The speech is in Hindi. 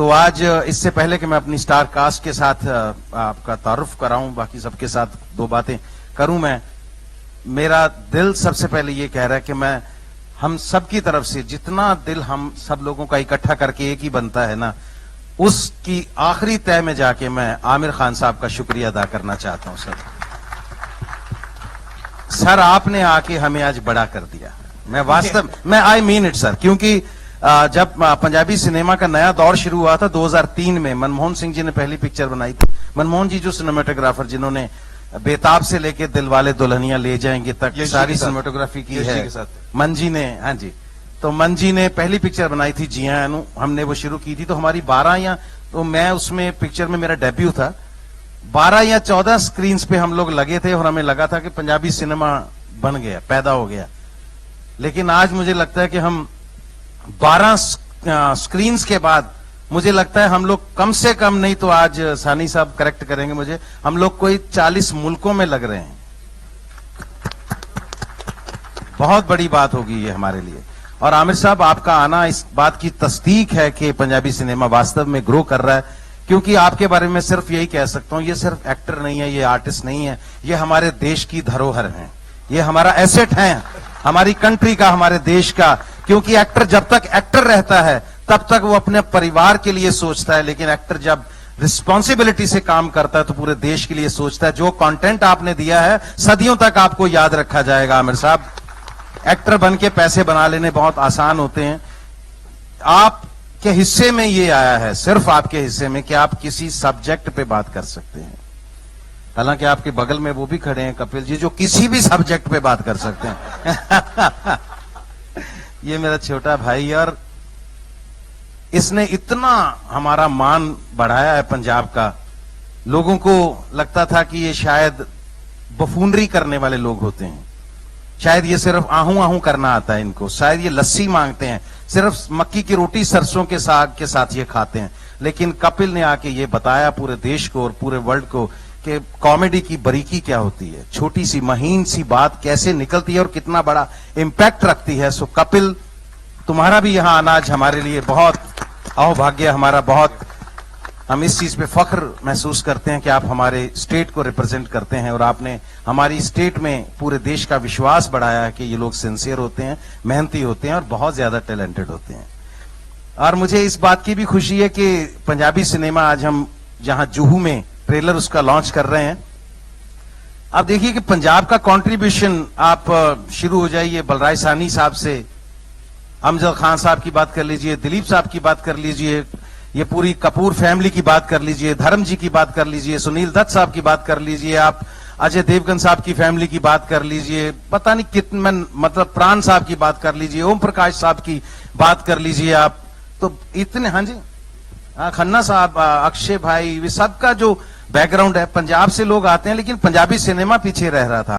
तो आज इससे पहले कि मैं अपनी स्टार कास्ट के साथ आपका तारुफ कराऊं, बाकी सबके साथ दो बातें करूं, मेरा दिल सबसे पहले ये कह रहा है कि मैं हम सब की तरफ से जितना दिल हम सब लोगों का इकट्ठा करके एक ही बनता है ना, उसकी आखिरी तय में जाके मैं आमिर खान साहब का शुक्रिया अदा करना चाहता हूं। सर आपने आके हमें आज बड़ा कर दिया। मैं वास्तव में आई मीन इट सर, क्योंकि जब पंजाबी सिनेमा का नया दौर शुरू हुआ था 2003 में, मनमोहन सिंह जी ने पहली पिक्चर बनाई थी। मनमोहन जी जो सिनेमेटोग्राफर जिन्होंने बेताब से लेके दिलवाले दुल्हनिया ले जाएंगे तक सारी सिनेमेटोग्राफी की है, मन जी ने, हाँ जी, तो मन जी ने पहली पिक्चर बनाई थी जी हाँ अनु, हमने वो शुरू की थी। तो हमारी 12 या तो मैं उसमें पिक्चर में मेरा डेब्यू था, 12 या 14 स्क्रीन पे हम लोग लगे थे और हमें लगा था कि पंजाबी सिनेमा बन गया, पैदा हो गया। लेकिन आज मुझे लगता है कि हम 12 स्क्रीन के बाद मुझे लगता है हम लोग कम से कम नहीं तो आज सानी साहब करेक्ट करेंगे मुझे, हम लोग कोई 40 मुल्कों में लग रहे हैं। बहुत बड़ी बात होगी ये हमारे लिए। और आमिर साहब आपका आना इस बात की तस्दीक है कि पंजाबी सिनेमा वास्तव में ग्रो कर रहा है, क्योंकि आपके बारे में सिर्फ यही कह सकता हूं, ये सिर्फ एक्टर नहीं है, ये आर्टिस्ट नहीं है, ये हमारे देश की धरोहर है, ये हमारा एसेट है, हमारी कंट्री का, हमारे देश का। क्योंकि एक्टर जब तक एक्टर रहता है तब तक वो अपने परिवार के लिए सोचता है, लेकिन एक्टर जब रिस्पॉन्सिबिलिटी से काम करता है तो पूरे देश के लिए सोचता है। जो कंटेंट आपने दिया है सदियों तक आपको याद रखा जाएगा आमिर साहब। एक्टर बन के पैसे बना लेने बहुत आसान होते हैं, आपके हिस्से में ये आया है, सिर्फ आपके हिस्से में, कि आप किसी सब्जेक्ट पे बात कर सकते हैं। हालांकि आपके बगल में वो भी खड़े हैं कपिल जी, जो किसी भी सब्जेक्ट पे बात कर सकते हैं। ये मेरा छोटा भाई, और इसने इतना हमारा मान बढ़ाया है पंजाब का। लोगों को लगता था कि ये शायद बफूनरी करने वाले लोग होते हैं, शायद ये सिर्फ आहू आहू करना आता है इनको, शायद ये लस्सी मांगते हैं, सिर्फ मक्की की रोटी सरसों के साग के साथ ये खाते हैं। लेकिन कपिल ने आके ये बताया पूरे देश को और पूरे वर्ल्ड को कि कॉमेडी की बारीकी क्या होती है, छोटी सी महीन सी बात कैसे निकलती है और कितना बड़ा इंपैक्ट रखती है। सो कपिल, तुम्हारा भी यहां आना आज हमारे लिए बहुत अहोभाग्य, हमारा बहुत, हम इस चीज पे फख्र महसूस करते हैं कि आप हमारे स्टेट को रिप्रेजेंट करते हैं और आपने हमारी स्टेट में पूरे देश का विश्वास बढ़ाया है कि ये लोग सिंसियर होते हैं, मेहनती होते हैं और बहुत ज्यादा टैलेंटेड होते हैं। और मुझे इस बात की भी खुशी है कि पंजाबी सिनेमा आज हम जहां जुहू में ट्रेलर उसका लॉन्च कर रहे हैं। अब देखिए कि पंजाब का कंट्रीब्यूशन, आप शुरू हो जाइए बलराज सानी साहब से, अमजद खान साहब की बात कर लीजिए, दिलीप साहब की बात कर लीजिए, ये पूरी कपूर फैमिली की बात कर लीजिए, धर्म जी की बात कर लीजिए, सुनील दत्त साहब की बात कर लीजिए, आप अजय देवगन साहब की फैमिली की बात कर लीजिए, पता नहीं कितने, मतलब प्राण साहब की बात कर लीजिए, ओम प्रकाश साहब की बात कर लीजिए आप, तो इतने, हाँ जी, खन्ना साहब, अक्षय भाई, वे सबका जो बैकग्राउंड है, पंजाब से लोग आते हैं, लेकिन पंजाबी सिनेमा पीछे रह रहा था।